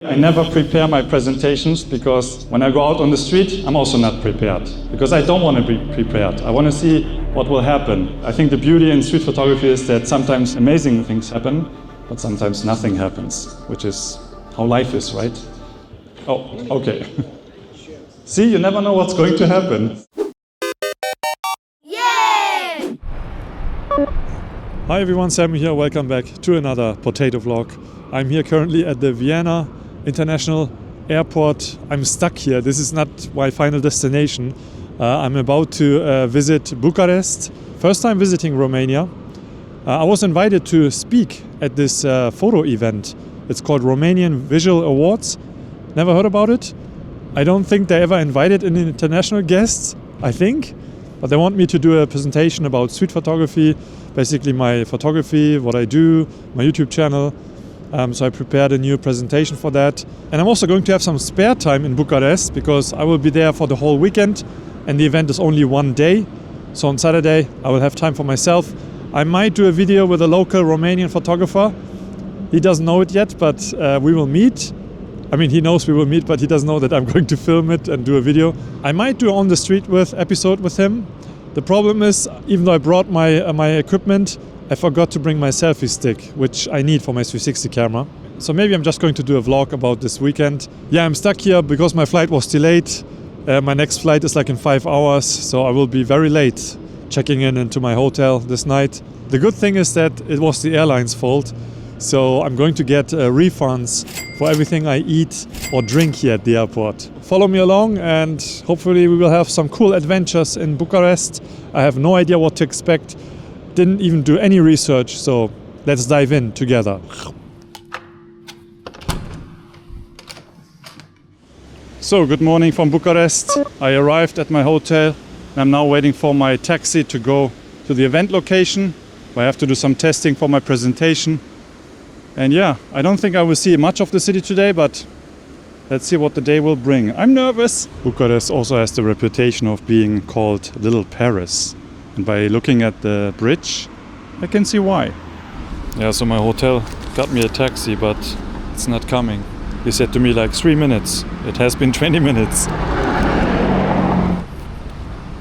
I never prepare my presentations because when I go out on the street, I'm also not prepared. Because I don't want to be prepared. I want to see what will happen. I think the beauty in street photography is that sometimes amazing things happen, but sometimes nothing happens, which is how life is, right? Oh, okay. See, you never know what's going to happen. Yay! Hi everyone, Sam here. Welcome back to another potato vlog. I'm here currently at the Vienna International Airport. I'm stuck here. This is not my final destination. I'm about to visit Bucharest. First time visiting Romania. I was invited to speak at this photo event. It's called Romanian Visual Awards. Never heard about it. I don't think they ever invited any international guests, I think. But they want me to do a presentation about street photography, basically my photography, what I do, my YouTube channel. So I prepared a new presentation for that. And I'm also going to have some spare time in Bucharest because I will be there for the whole weekend and the event is only one day. So on Saturday I will have time for myself. I might do a video with a local Romanian photographer. He doesn't know it yet, but we will meet. I mean, he knows we will meet, but he doesn't know that I'm going to film it and do a video. I might do on the street episode with him. The problem is, even though I brought my equipment, I forgot to bring my selfie stick, which I need for my 360 camera. So maybe I'm just going to do a vlog about this weekend. Yeah, I'm stuck here because my flight was delayed. My next flight is like in 5 hours, so I will be very late checking into my hotel this night. The good thing is that it was the airline's fault, so I'm going to get refunds for everything I eat or drink here at the airport. Follow me along and hopefully we will have some cool adventures in Bucharest. I have no idea what to expect. Didn't even do any research, so let's dive in together. So, good morning from Bucharest. I arrived at my hotel and I'm now waiting for my taxi to go to the event location. I have to do some testing for my presentation. And yeah, I don't think I will see much of the city today, but let's see what the day will bring. I'm nervous. Bucharest also has the reputation of being called Little Paris. And by looking at the bridge, I can see why. Yeah, so my hotel got me a taxi, but it's not coming. He said to me like 3 minutes. It has been 20 minutes.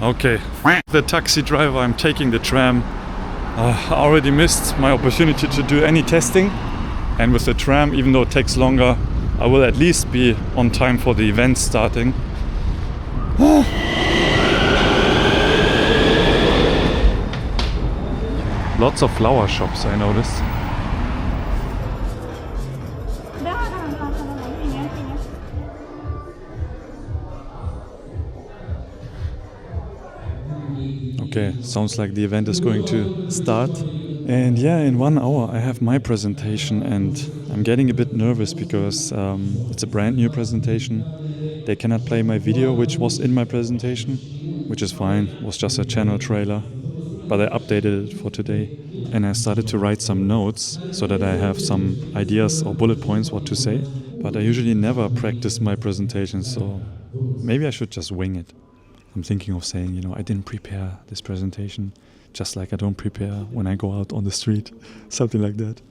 Okay, the taxi driver, I'm taking the tram. I already missed my opportunity to do any testing. And with the tram, even though it takes longer, I will at least be on time for the event starting. Lots of flower shops, I noticed. Okay, sounds like the event is going to start. And yeah, in 1 hour I have my presentation and I'm getting a bit nervous because it's a brand new presentation. They cannot play my video, which was in my presentation, which is fine, it was just a channel trailer. But I updated it for today and I started to write some notes so that I have some ideas or bullet points what to say. But I usually never practice my presentation, so maybe I should just wing it. I'm thinking of saying, I didn't prepare this presentation, just like I don't prepare when I go out on the street, something like that.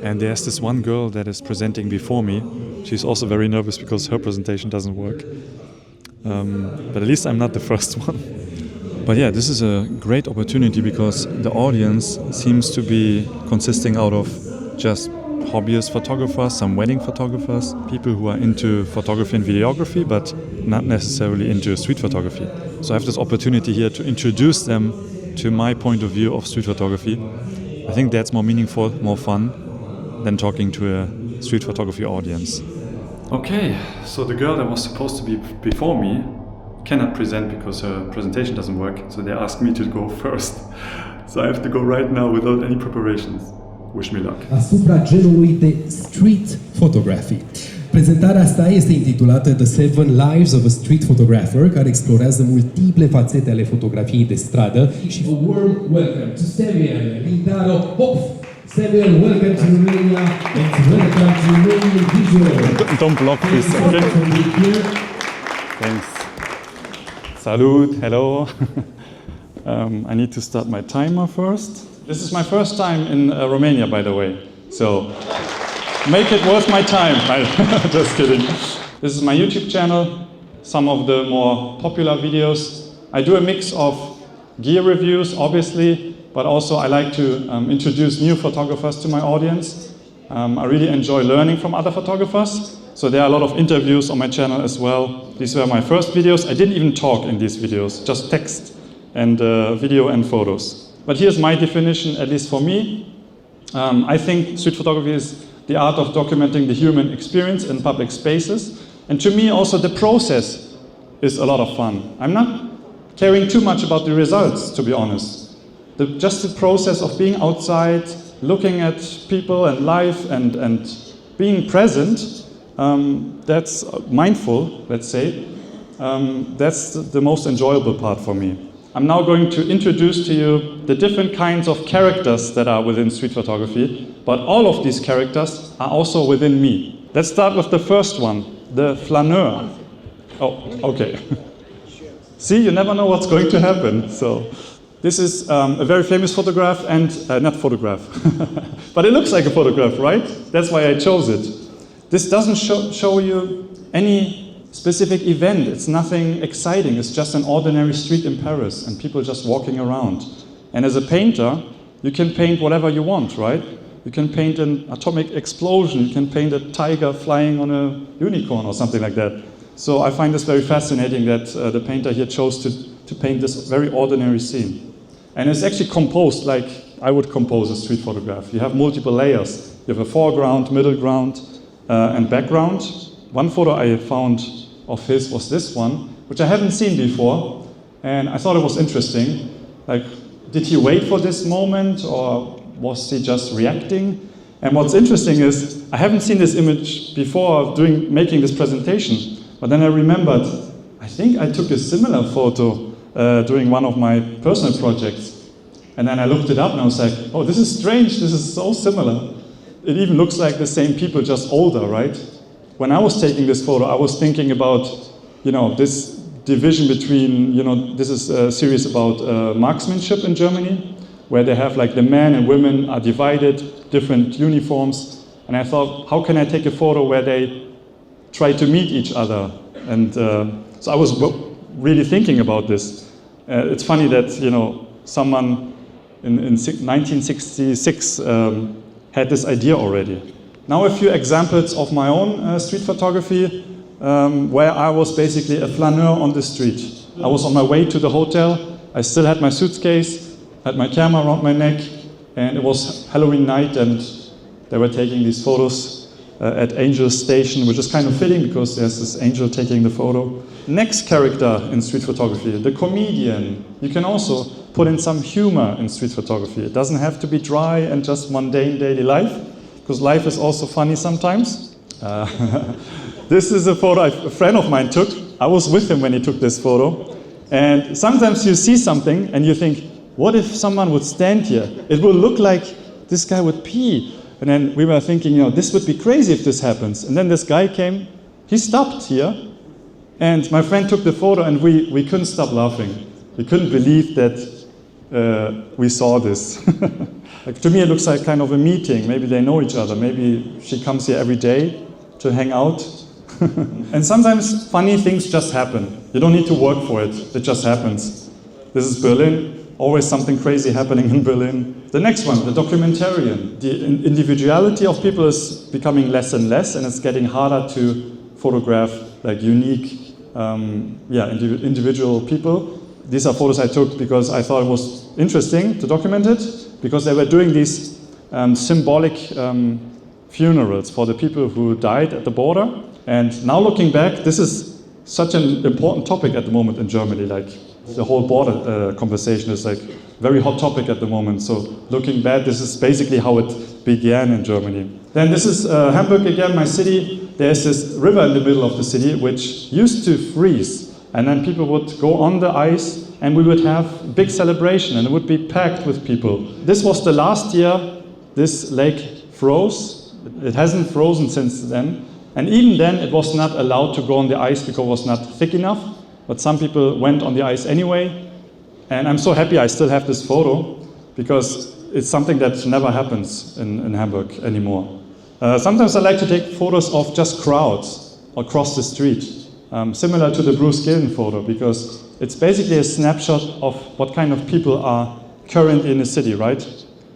And there's this one girl that is presenting before me. She's also very nervous because her presentation doesn't work. But at least I'm not the first one. But yeah, this is a great opportunity because the audience seems to be consisting out of just hobbyist photographers, some wedding photographers, people who are into photography and videography, but not necessarily into street photography. So I have this opportunity here to introduce them to my point of view of street photography. I think that's more meaningful, more fun than talking to a street photography audience. Okay, so the girl that was supposed to be before me cannot present because her presentation doesn't work, so they asked me to go first. So I have to go right now without any preparations. Wish me luck. Asupra genului de street photography. Prezentarea asta este intitulată The 7 Lives of a Street Photographer, care explorează multiple fațete ale fotografiei de stradă. Și a warm welcome to Samuel Lindaro Hof. Samuel, welcome to Romania and welcome to Romanian Visual. Don't block this, okay? Thanks. Salut, hello. I need to start my timer first. This is my first time in Romania, by the way. So make it worth my time. Just kidding. This is my YouTube channel, some of the more popular videos. I do a mix of gear reviews, obviously, but also I like to introduce new photographers to my audience. I really enjoy learning from other photographers. So there are a lot of interviews on my channel as well. These were my first videos. I didn't even talk in these videos, just text and video and photos. But here's my definition, at least for me. I think street photography is the art of documenting the human experience in public spaces. And to me also the process is a lot of fun. I'm not caring too much about the results, to be honest. Just the process of being outside, looking at people and life and being present, that's mindful, let's say. That's the most enjoyable part for me. I'm now going to introduce to you the different kinds of characters that are within street photography, but all of these characters are also within me. Let's start with the first one, the flaneur. Oh, okay. See, you never know what's going to happen. So, this is a very famous photograph and, not photograph, but it looks like a photograph, right? That's why I chose it. This doesn't show you any specific event. It's nothing exciting. It's just an ordinary street in Paris and people just walking around. And as a painter, you can paint whatever you want, right? You can paint an atomic explosion. You can paint a tiger flying on a unicorn or something like that. So I find this very fascinating that the painter here chose to paint this very ordinary scene. And it's actually composed like I would compose a street photograph. You have multiple layers. You have a foreground, middle ground, and background. One photo I found of his was this one, which I haven't seen before, and I thought it was interesting. Like, did he wait for this moment, or was he just reacting? And what's interesting is, I haven't seen this image before making this presentation, but then I remembered, I think I took a similar photo during one of my personal projects. And then I looked it up and I was like, oh, this is strange, this is so similar. It even looks like the same people, just older, right? When I was taking this photo, I was thinking about, this division between, this is a series about marksmanship in Germany, where they have like the men and women are divided, different uniforms. And I thought, how can I take a photo where they try to meet each other? And so I was really thinking about this. It's funny that, someone in 1966 had this idea already. Now a few examples of my own street photography, where I was basically a flaneur on the street. I was on my way to the hotel, I still had my suitcase, had my camera around my neck, and it was Halloween night and they were taking these photos at Angel Station, which is kind of fitting because there's this angel taking the photo. Next character in street photography, the comedian. You can also put in some humor in street photography. It doesn't have to be dry and just mundane daily life, because life is also funny sometimes. This is a photo a friend of mine took. I was with him when he took this photo. And sometimes you see something and you think, what if someone would stand here? It will look like this guy would pee. And then we were thinking, this would be crazy if this happens. And then this guy came, he stopped here. And my friend took the photo and we couldn't stop laughing. We couldn't believe that we saw this. Like, to me, it looks like kind of a meeting. Maybe they know each other. Maybe she comes here every day to hang out. And sometimes funny things just happen. You don't need to work for it. It just happens. This is Berlin. Always something crazy happening in Berlin. The next one, the documentarian. The individuality of people is becoming less and less, and it's getting harder to photograph like unique, individual people. These are photos I took because I thought it was interesting to document it, because they were doing these symbolic funerals for the people who died at the border. And now looking back, this is such an important topic at the moment in Germany. Like, the whole border conversation is like very hot topic at the moment. So looking back, this is basically how it began in Germany. Then this is Hamburg again, my city. There's this river in the middle of the city which used to freeze. And then people would go on the ice and we would have big celebration and it would be packed with people. This was the last year this lake froze. It hasn't frozen since then. And even then it was not allowed to go on the ice because it was not thick enough. But some people went on the ice anyway. And I'm so happy I still have this photo because it's something that never happens in Hamburg anymore. Sometimes I like to take photos of just crowds across the street, similar to the Bruce Gilden photo, because it's basically a snapshot of what kind of people are current in the city, right?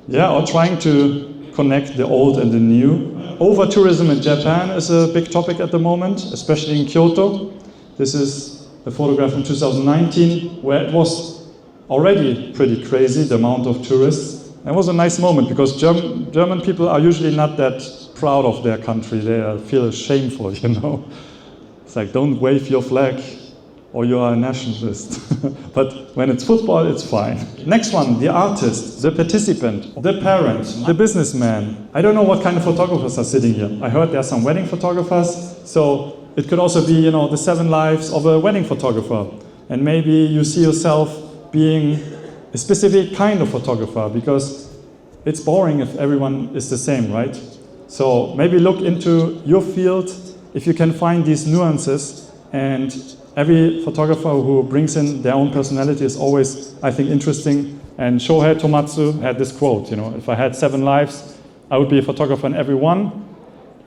Yeah, or trying to connect the old and the new. Over-tourism in Japan is a big topic at the moment, especially in Kyoto. This is a photograph from 2019, where it was already pretty crazy, the amount of tourists. It was a nice moment, because German people are usually not that proud of their country. They feel shameful, you know. It's like, don't wave your flag, or you are a nationalist. But when it's football, it's fine. Next one, the artist, the participant, the parent, the businessman. I don't know what kind of photographers are sitting here. I heard there are some wedding photographers, so it could also be, you know, the 7 lives of a wedding photographer. And maybe you see yourself being a specific kind of photographer, because it's boring if everyone is the same, right? So maybe look into your field if you can find these nuances, and every photographer who brings in their own personality is always, I think, interesting. And Shohei Tomatsu had this quote, you know, if I had 7 lives, I would be a photographer in every one.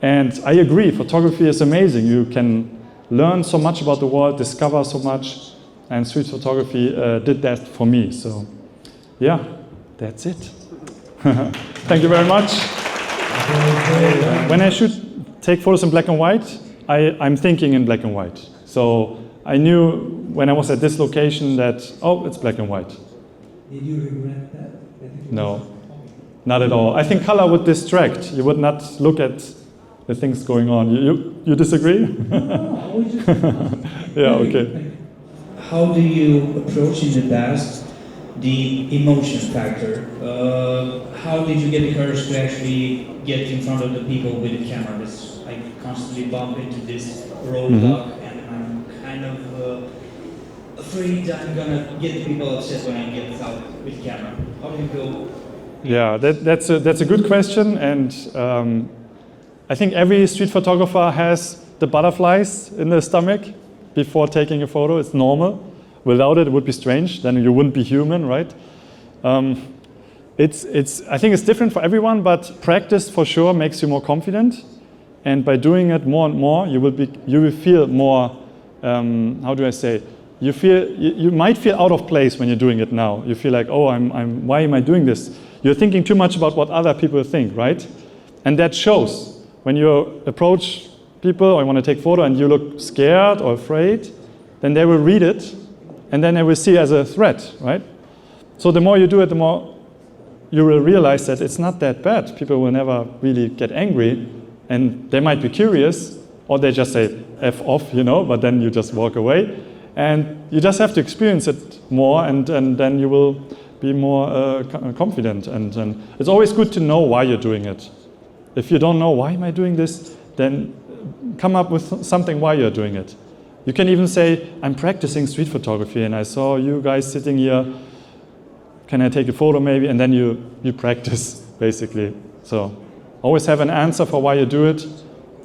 And I agree, photography is amazing. You can learn so much about the world, discover so much, and street photography did that for me. So, yeah, that's it. Thank you very much. When I should take photos in black and white, I'm thinking in black and white. So I knew when I was at this location that, oh, it's black and white. Did you regret that? No, not at all. I think color would distract. You would not look at the things going on. You disagree? No, yeah, okay. How do you approach in the past the emotion factor? How did you get the courage to actually get in front of the people with the camera? I constantly bump into this roadblock, and I'm kind of afraid that I'm gonna get people upset when I get out with the camera. How do you go? Yeah, that's a good question, and I think every street photographer has the butterflies in the stomach before taking a photo. It's normal. Without it, it would be strange. Then you wouldn't be human, right? I think it's different for everyone, but practice for sure makes you more confident. And by doing it more and more, you will feel more. How do I say? You might feel out of place when you're doing it now. You feel like, oh, why am I doing this? You're thinking too much about what other people think, right? And that shows when you approach people or you want to take a photo and you look scared or afraid, then they will read it, and then they will see it as a threat, right? So the more you do it, the more you will realize that it's not that bad. People will never really get angry, and they might be curious, or they just say F off, you know, but then you just walk away. And you just have to experience it more, and then you will be more confident. And it's always good to know why you're doing it. If you don't know, why am I doing this, then come up with something why you're doing it. You can even say, I'm practicing street photography, and I saw you guys sitting here. Can I take a photo maybe? And then you practice, basically. So always have an answer for why you do it.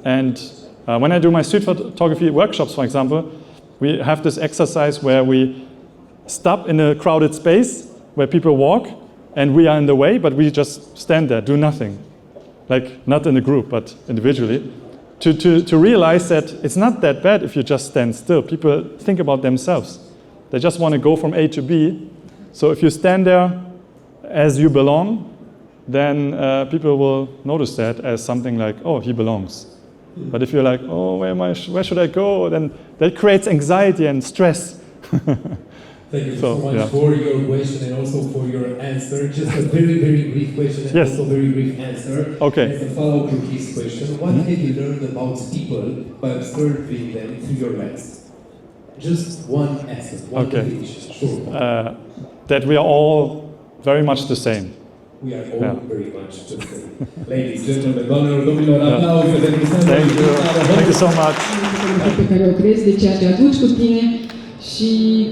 And when I do my street photography workshops, for example, we have this exercise where we stop in a crowded space where people walk, and we are in the way, but we just stand there, do nothing. Like, not in a group, but individually. To realize that it's not that bad if you just stand still. People think about themselves. They just want to go from A to B. So if you stand there as you belong, then people will notice that as something like, oh, he belongs. But if you're like, oh, where should I go? Then that creates anxiety and stress. Thank you so much for your question and also for your answer. Just a very, very brief question and also very brief answer. Okay. As a follow-up to his question, what have you learned about people by observing them through your lens? Just one essence, one definition. Sure. That we are all very much the same. We are all very much the same. Ladies, gentlemen, applause. Thank you. Thank you so much. Pe care o crezi, de ceea ce aduci cu tine și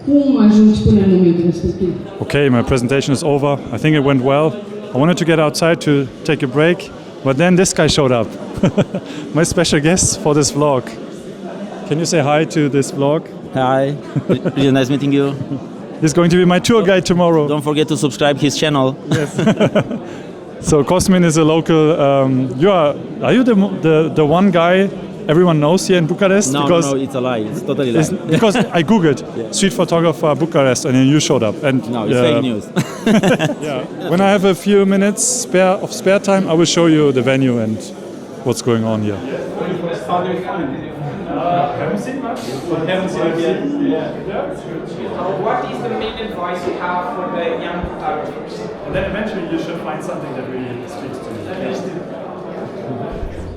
cum ajungi până în momentul respectiv. Okay, my presentation is over. I think it went well. I wanted to get outside to take a break, but then this guy showed up. My special guest for this vlog. Can you say hi to this vlog? Hi, really nice meeting you. He's going to be my tour guide tomorrow. Don't forget to subscribe his channel. Yes. So Cosmin is a local. Are you the one guy everyone knows here in Bucharest? No, because no, it's a lie. It's totally lie. because I googled street photographer Bucharest and then you showed up. And No, it's fake news. yeah. When I have a few minutes spare time, I will show you the venue and what's going on here. Haven't seen much. Haven't seen it yet. What is the main advice you have for the young photographers? And then eventually you should find something that really speaks to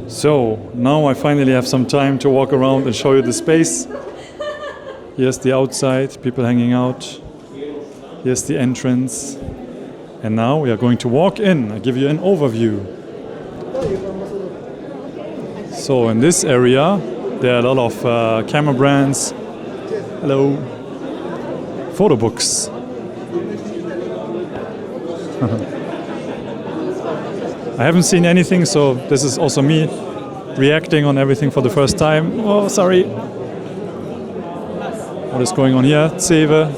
you. So now I finally have some time to walk around and show you the space. Here's the outside, people hanging out. Here's the entrance. And now we are going to walk in. I give you an overview. So in this area, there are a lot of camera brands. Hello. Photo books. I haven't seen anything, so this is also me reacting on everything for the first time. Oh, sorry. What is going on here? Ceve.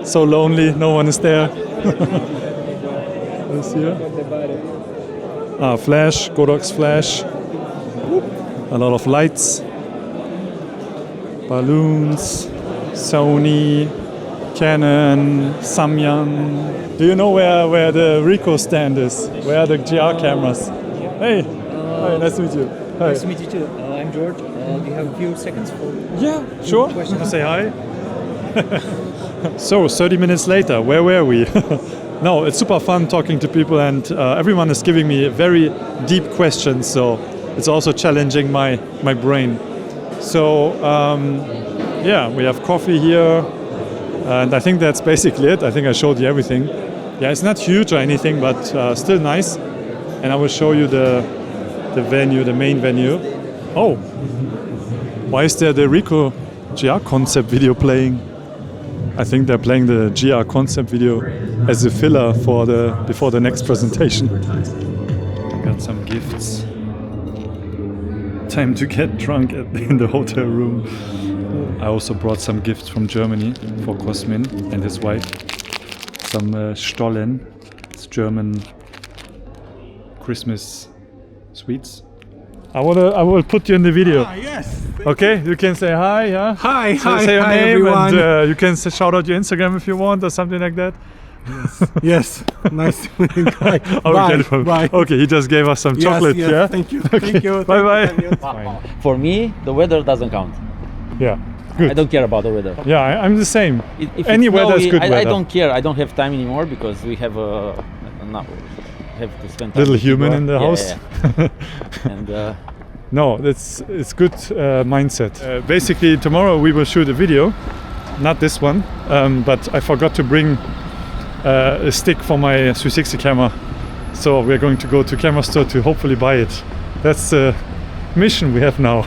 So lonely, no one is there. What is here? Flash, Godox flash. A lot of lights. Balloons. Sony. Canon. Samyang. Do you know where the Ricoh stand is? Where are the GR cameras? Hey! Hi, nice to meet you. Hi. Nice to meet you too. I'm George. Do you have a few seconds for? Yeah, sure. questions? Say hi. So, 30 minutes later, where were we? No, it's super fun talking to people, and everyone is giving me very deep questions, so it's also challenging my brain. So, yeah, we have coffee here, and I think that's basically it. I think I showed you everything. Yeah, it's not huge or anything, but still nice. And I will show you the venue, the main venue. Oh, why is there the Ricoh GR concept video playing? I think they're playing the GR concept video as a filler for before the next presentation. I got some gifts. Time to get drunk in the hotel room. I also brought some gifts from Germany for Cosmin and his wife. Some Stollen, it's German Christmas sweets. I will put you in the video. Yes. Okay, you can say hi, yeah? Hi, Say your hi name, everyone. and you can shout out your Instagram if you want or something like that. Yes, nice to meet you. Bye. Bye. Okay, he just gave us some chocolate, yes, yeah? Thank you. Okay. Thank you. Bye bye. Thank you. For me, the weather doesn't count. Yeah, good. I don't care about the weather. Yeah, I'm the same. If Any it's weather is snowy, good weather. I don't care. I don't have time anymore because we have have to spend time Little with human people. in the Yeah, house. yeah. And No, it's good mindset. Basically, tomorrow we will shoot a video, not this one, but I forgot to bring a stick for my 360 camera, so we're going to go to camera store to hopefully buy it. That's the mission we have now.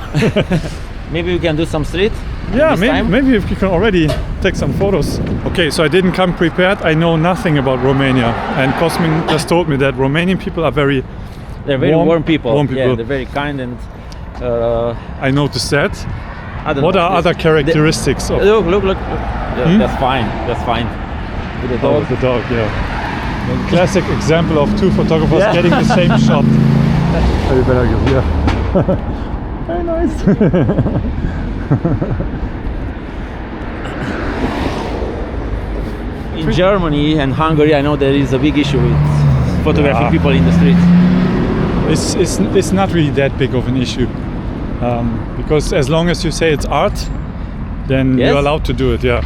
maybe we can do some street. Yeah, this time. maybe if you can already take some photos. Okay, so I didn't come prepared. I know nothing about Romania, and Cosmin just told me that Romanian people are very They're very warm people. Warm people. Yeah, they're very kind and. I noticed that. I don't What know. are other characteristics of Look. Yeah, That's fine. That's fine. With the dog. the dog? Yeah. Classic example of two photographers Yeah. getting the same shot. Very good. Yeah. Very nice. In Germany and Hungary, I know there is a big issue with photographing people in the street. It's not really that big of an issue, because as long as you say it's art, then Yes. you're allowed to do it. Yeah.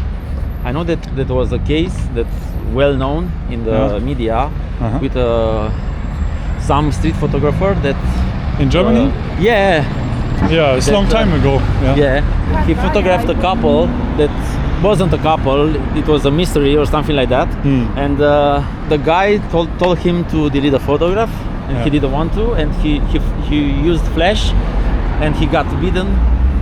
I know that was a case that's well known in the media with some street photographer that. In Germany? Yeah. Yeah, it's a long time ago. Yeah. He photographed a couple that wasn't a couple. It was a mystery or something like that. And the guy told him to delete the photograph, and he didn't want to, and he used flash, and he got beaten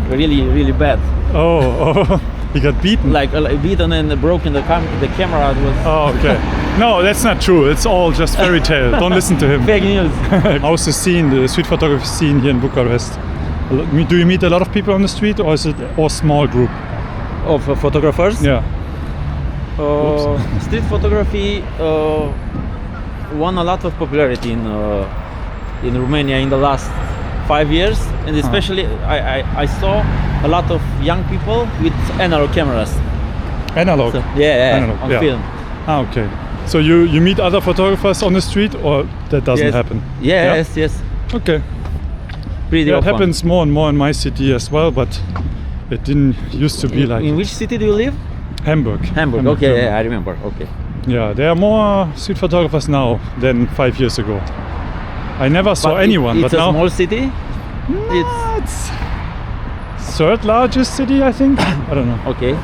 really bad. Oh, he got beaten. Like beaten and broken the camera. It was Oh, okay. No, that's not true. It's all just fairy tale. Don't listen to him. fake news. How's the scene, the street photography scene here in Bucharest? Do you meet a lot of people on the street, or is it a small group? Of photographers. Yeah. Street photography. won a lot of popularity in Romania in the last 5 years, and especially I saw a lot of young people with analog cameras. Analog? So, yeah, Analog, on yeah. film. Ah, okay. So you meet other photographers on the street, or that doesn't happen? Yes, yes. Okay. Pretty It often. happens more and more in my city as well, but it didn't used to be like In it. which city do you live? Hamburg. Hamburg. Okay, yeah, I remember. Okay. Yeah, there are more street photographers now than 5 years ago. I never saw anyone, It's but a now small city. it's third largest city, I think. I don't know. Okay.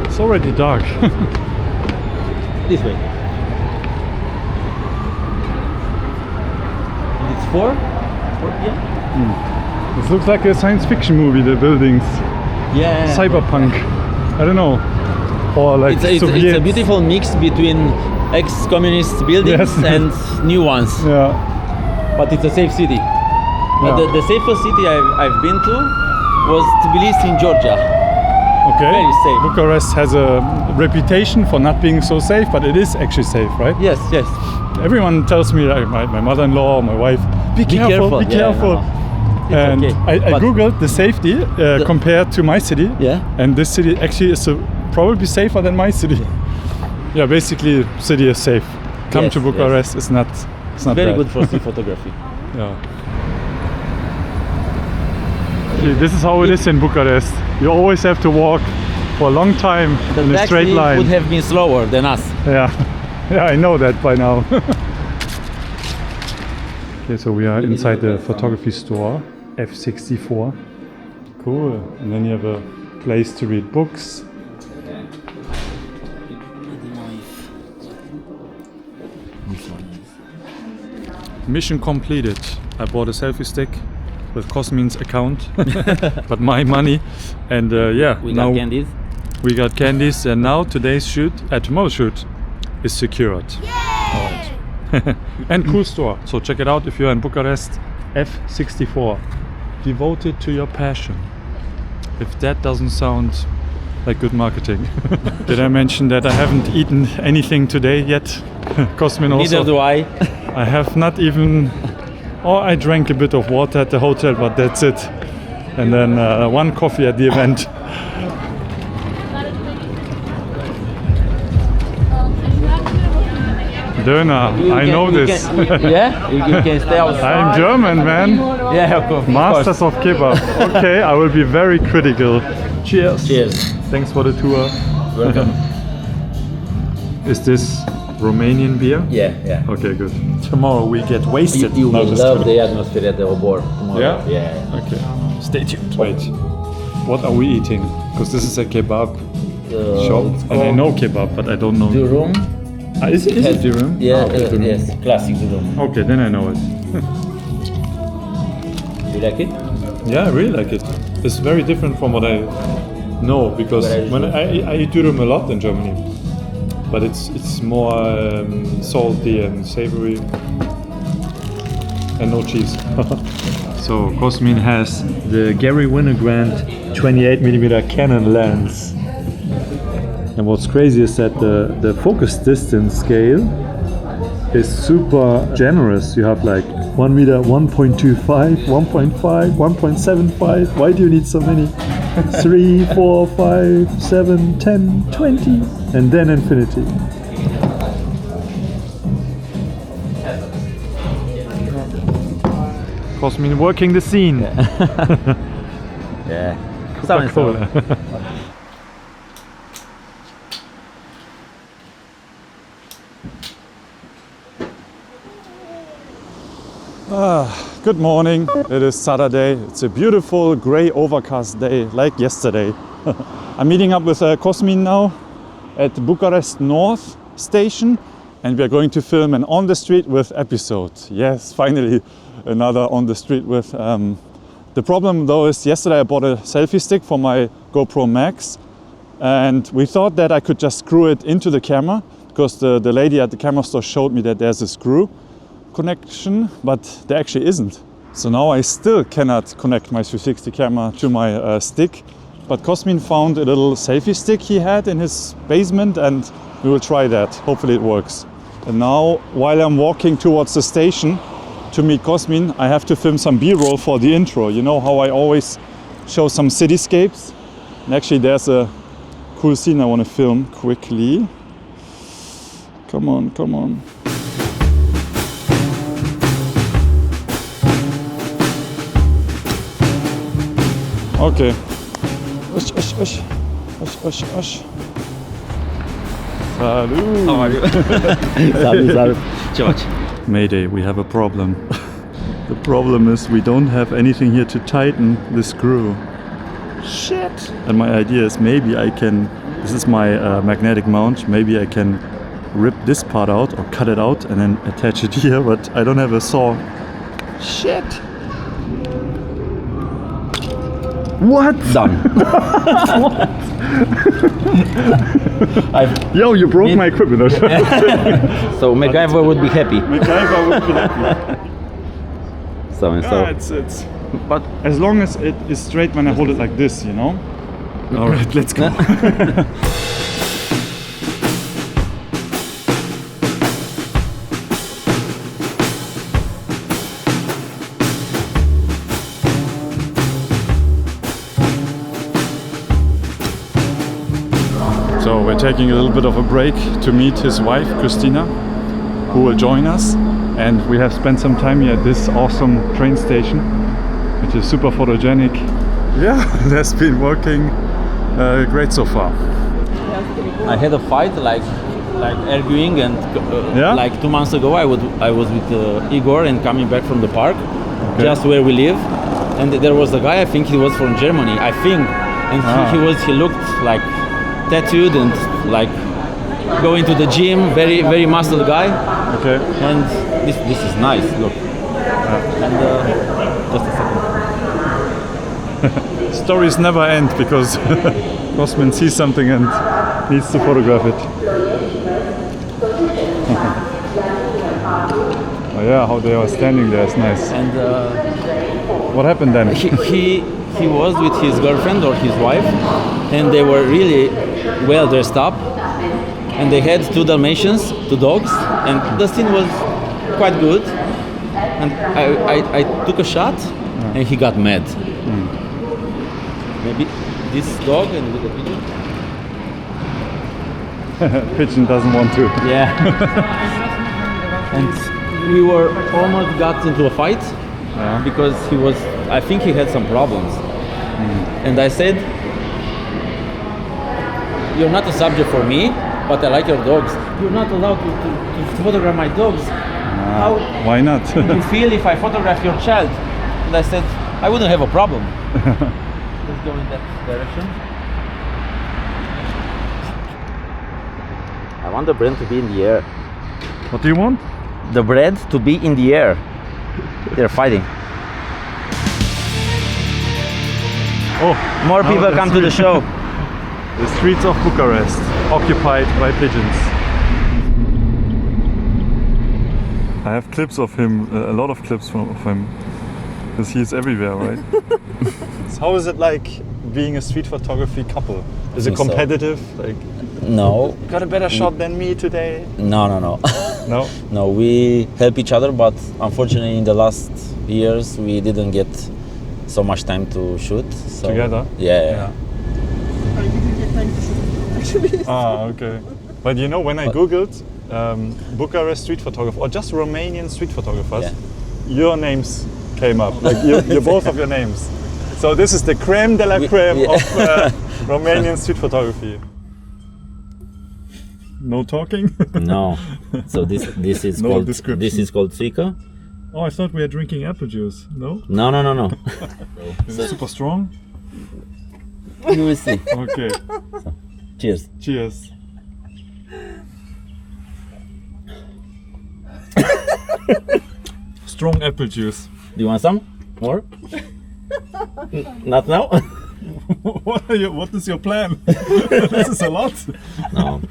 It's already dark. This way. And it's 4 p.m. This looks like a science fiction movie, the buildings. Yeah. Cyberpunk. I don't know. Or like It's a Soviets. beautiful mix between ex-communist buildings Yes. and new ones. Yeah. But it's a safe city. Yeah. The safest city I've been to was Tbilisi in Georgia. Okay. Very safe. Bucharest has a reputation for not being so safe, but it is actually safe, right? Yes, yes. Everyone tells me, like my mother-in-law, my wife, be careful, be Yeah, careful. no. It's And okay. I But googled the safety compared to my city. Yeah. And this city actually is probably safer than my city. Yeah, basically, city is safe. Come Yes, to Bucharest. It's not very bad. good for street photography. Yeah. See, this is how it is in Bucharest. You always have to walk for a long time in a straight taxi line. would have been slower than us. Yeah, yeah, I know that by now. Okay, so we are inside the photography store, F64. Cool. And then you have a place to read books. Mission completed. I bought a selfie stick with Cosmin's account, but my money. And yeah, We now got candies. we got candies, and now today's shoot, tomorrow's shoot, is secured. And cool store. So check it out if you're in Bucharest. F64. Devoted to your passion. If that doesn't sound like good marketing. Did I mention that I haven't eaten anything today yet? Cosmin also. Neither do I. I have not even. Oh, I drank a bit of water at the hotel, but that's it. And then one coffee at the event. Döner, I know this. Yeah, you can stay outside. I'm German, man. Yeah, of course. Masters of kebab. Okay, I will be very critical. Cheers. Cheers. Thanks for the tour. Welcome. Is this Romanian beer? Yeah, yeah. Okay, good. Tomorrow we get wasted. You No, will just love kidding. the atmosphere at the Obor tomorrow. Yeah? Yeah. Okay. Stay tuned. Wait. What are we eating? Because this is a kebab shop, it's and I called know kebab, but I don't know. Durum. Is it durum? Yeah, okay, durum. yes, classic Durum. Okay, then I know it. You like it? Yeah, I really like it. It's very different from what I know, because when I eat durum a lot in Germany, but it's more salty and savory, and no cheese. So Cosmin has the Gary Winogrand 28mm Canon lens. And what's crazy is that the focus distance scale is super generous. You have like 1 meter, 1.25, 1.5, 1.75. Why do you need so many? 3, 4, 5, 7, 10, 20, and then infinity. Cosmin working the scene. Yeah. Coca-Cola. Good morning. It is Saturday. It's a beautiful grey overcast day like yesterday. I'm meeting up with Cosmin now at Bucharest North Station, and we are going to film an On the Street with episode. Yes, finally another On the Street with. The problem though is yesterday I bought a selfie stick for my GoPro Max, and we thought that I could just screw it into the camera, because the lady at the camera store showed me that there's a screw connection, but there actually isn't. So now I still cannot connect my 360 camera to my stick. But Cosmin found a little selfie stick he had in his basement, and we will try that. Hopefully it works. And now, while I'm walking towards the station to meet Cosmin, I have to film some B-roll for the intro. You know how I always show some cityscapes? And actually there's a cool scene I want to film quickly. Come on, come on. Okay. Ush, ush, ush. Ush, ush, ush. Salut. How are you? Salut. Ce faci? Mayday, we have a problem. The problem is we don't have anything here to tighten the screw. Shit! And my idea is maybe I can, this is my magnetic mount, maybe I can rip this part out or cut it out and then attach it here, but I don't have a saw. Shit! What? Done. Yo, you broke my equipment. So MacGyver would be happy. MacGyver would be happy. So and so. It's but as long as it is straight when I hold it like this, you know? Alright, let's go. So we're taking a little bit of a break to meet his wife, Cristina, who will join us. And we have spent some time here at this awesome train station, which is super photogenic. Yeah, it has been working great so far. I had a fight like arguing, and like 2 months ago I was with Igor and coming back from the park, just where we live, and there was a guy, I think he was from Germany, and he looked like tattooed and like going to the gym, very muscle guy. Okay. And this is nice. Look. And just a second. Stories never end because Cosmin sees something and needs to photograph it. Oh yeah, how they are standing there is nice. And what happened then? He was with his girlfriend or his wife, and they were really well dressed up, and they had 2 Dalmatians, 2 dogs, and the scene was quite good. And I took a shot, and he got mad. Maybe this dog and with the pigeon. Pigeon doesn't want to. Yeah. And we were almost got into a fight because I think he had some problems. And I said, you're not a subject for me, but I like your dogs. You're not allowed to photograph my dogs. How why not? would you feel if I photograph your child? And I said, I wouldn't have a problem. Let's go in that direction. I want the bread to be in the air. What do you want? The bread to be in the air. They're fighting. Oh, more people come to the show. The streets of Bucharest, occupied by pigeons. I have clips of him, a lot of clips of him, because he's everywhere, right? So how is it like being a street photography couple? Is it competitive? So. Like, no. Got a better shot than me today? No. No? No, we help each other, but unfortunately in the last years we didn't get so much time to shoot. So, together? Yeah. Okay. But you know, when I googled Bucharest street photographer or just Romanian street photographers, your names came up, like you both of your names. So this is the creme de la creme of Romanian street photography. No talking? No. So this is no called description. This is called Tsica. Oh, I thought we were drinking apple juice. No? No. Is it super strong? You will see. Okay. So, cheers. Cheers. Strong apple juice. Do you want some more? Not now. What is your plan? This is a lot. No.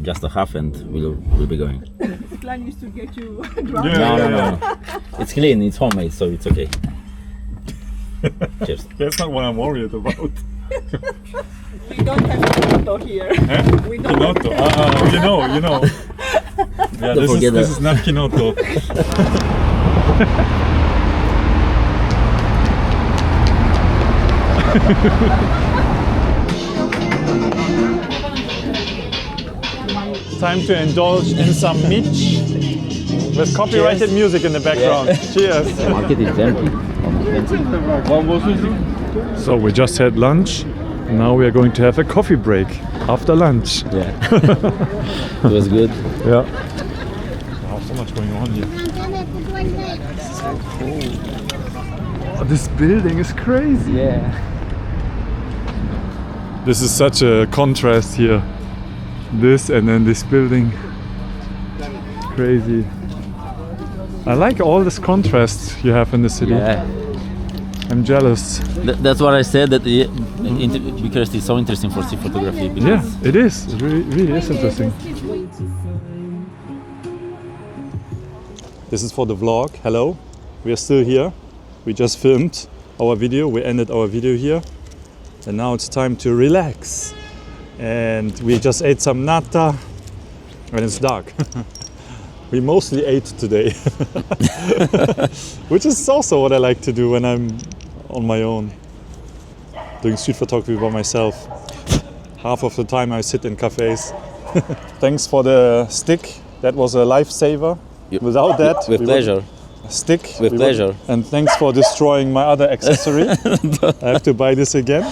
Just a half, and we'll be going. The plan is to get you drunk. No. It's clean. It's homemade, so it's okay. Cheers. That's not what I'm worried about. We don't have Keynote here. We don't Keynote. You know. Yeah, this is not Keynote. Time to indulge in some Mitch with copyrighted music in the background. Cheers. The market is empty. So we just had lunch. Now we are going to have a coffee break after lunch. Yeah. It was good. Yeah. Wow, so much going on here. Oh, this building is crazy. Yeah. This is such a contrast here. This and then this building. Crazy. I like all this contrast you have in the city. Yeah. I'm jealous. That's what I said, that Bucharest is so interesting for street photography. Yeah, it is. It really is interesting. This is for the vlog. Hello. We are still here. We just filmed our video. We ended our video here. And now it's time to relax. And we just ate some nata. And it's dark. We mostly ate today. Which is also what I like to do when I'm on my own. Doing street photography by myself. Half of the time I sit in cafes. Thanks for the stick. That was a lifesaver. Without that, with pleasure. Stick. With pleasure. And thanks for destroying my other accessory. I have to buy this again.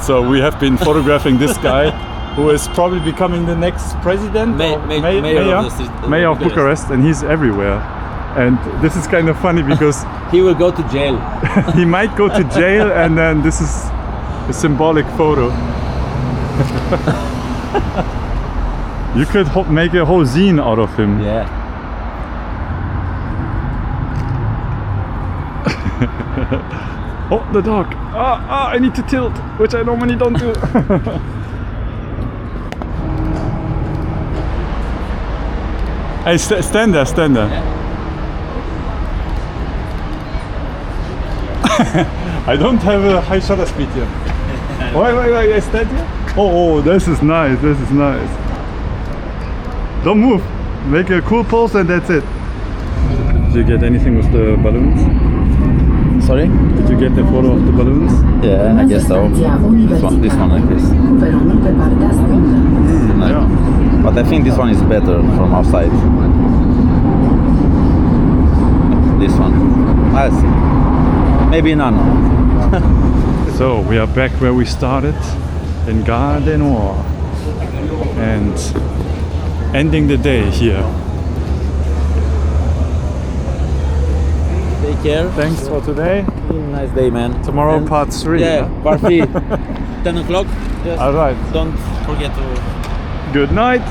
So we have been photographing this guy who is probably becoming the next president mayor of Bucharest, and he's everywhere. And this is kind of funny because he will go to jail. He might go to jail, and then this is a symbolic photo. You could make a whole zine out of him. Yeah. Oh, the dog. I need to tilt, which I normally don't do. Hey, stand there. Yeah. I don't have a high shutter speed here. Wait, I stand here? Oh, this is nice, Don't move. Make a cool pose and that's it. Did you get anything with the balloons? Sorry? Did you get the photo of the balloons? Yeah, I guess so. This one I guess. Yeah. But I think this one is better from outside. This one. I'll see. Maybe none. So we are back where we started in Gare du Nord and ending the day here. Take care. Thanks for today. Nice day, man. Tomorrow and part 3. Yeah, part 3. 10 o'clock. Just Alright. Don't forget to... Good night.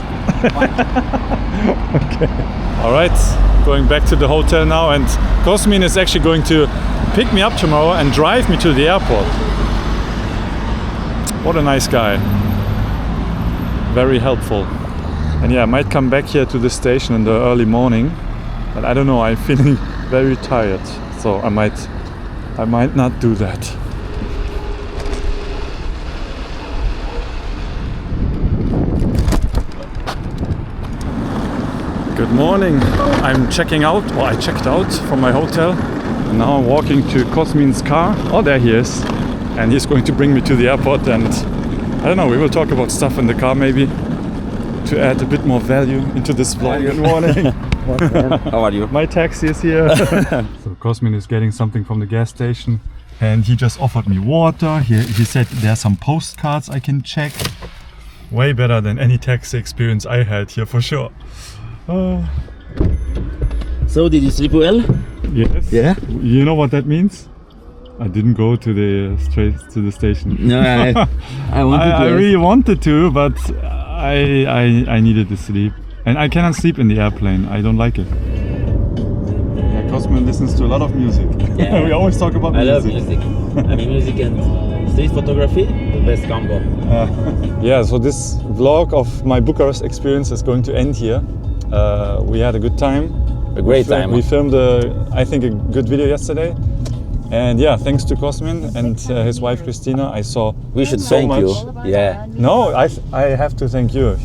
Okay. Alright, going back to the hotel now, and Cosmin is actually going to pick me up tomorrow and drive me to the airport. What a nice guy. Very helpful. And yeah, I might come back here to the station in the early morning, but I don't know, I'm feeling very tired, so I might not do that. Good morning. I'm checking out, or I checked out from my hotel, and now I'm walking to Cosmin's car. Oh, there he is. And he's going to bring me to the airport, and I don't know, we will talk about stuff in the car maybe to add a bit more value into this vlog. Good morning. How are you? My taxi is here. So Cosmin is getting something from the gas station, and he just offered me water. He said there are some postcards I can check. Way better than any taxi experience I had here for sure. So did you sleep well? Yes. Yeah? You know what that means? I didn't go straight to the station. No, I wanted to. I really wanted to, but I needed to sleep. And I cannot sleep in the airplane. I don't like it. Yeah, Cosmin listens to a lot of music. Yeah. We always talk about music. I love music. I mean, music and street photography, the best combo. Yeah, so this vlog of my Bucharest experience is going to end here. We had a good time. A great time. We filmed, I think, a good video yesterday. And yeah, thanks to Cosmin and his wife Cristina, I saw We should so thank much. you. Yeah. No, I have to thank you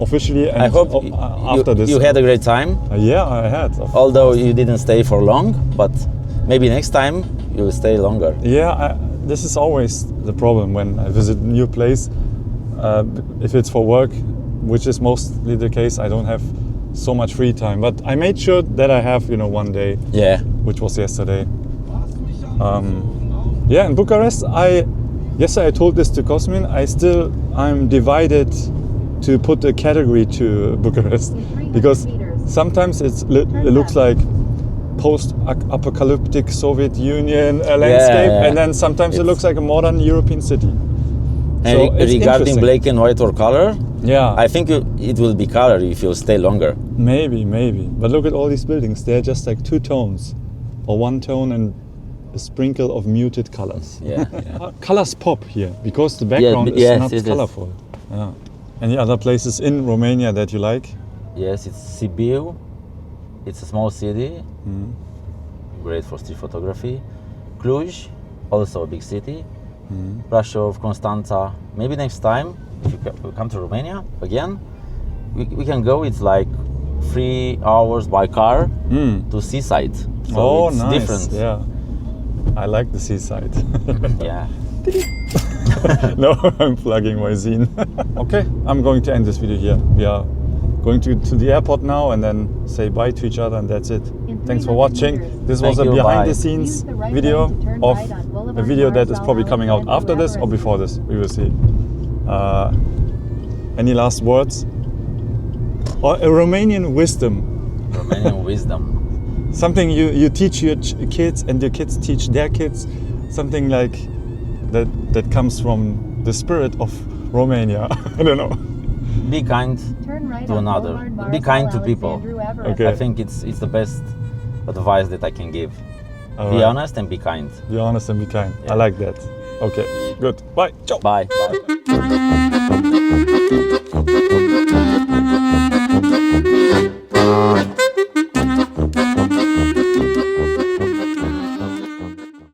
officially. And I hope after this. you had a great time. Yeah, I had. Although you didn't stay for long, but maybe next time you will stay longer. Yeah, this is always the problem when I visit a new place. If it's for work, which is mostly the case, I don't have so much free time. But I made sure that I have, one day. Yeah. Which was yesterday. Yeah, in Bucharest, yesterday I told this to Cosmin. I'm divided to put a category to Bucharest because sometimes it looks like post-apocalyptic Soviet Union landscape, and then sometimes it looks like a modern European city. And regarding black and white or color, yeah, I think it will be color if you stay longer. Maybe. But look at all these buildings. They're just like two tones, or one tone and a sprinkle of muted colors. Yeah. Colors pop here because the background is not colorful. Yeah. Any other places in Romania that you like? Yes, it's Sibiu. It's a small city, great for street photography. Cluj, also a big city. Brașov, Constanța. Maybe next time, if you come to Romania again, we can go. It's like 3 hours by car to seaside. So it's nice. Different. Yeah, I like the seaside. Yeah. No, I'm plugging my zine. Okay, I'm going to end this video here. We are going to the airport now and then say bye to each other, and that's it. Thanks for watching. This was a behind the scenes video of a video that is probably coming out after this or before this. We will see. Any last words? Or a Romanian wisdom? Romanian wisdom. Something you teach your kids and your kids teach their kids. Something like that comes from the spirit of Romania. I don't know. Be kind to another. Be kind to people. Okay. I think it's the best advice that I can give. Be honest and be kind. Be honest and be kind. Yeah. I like that. Okay, good. Bye. Ciao. Bye.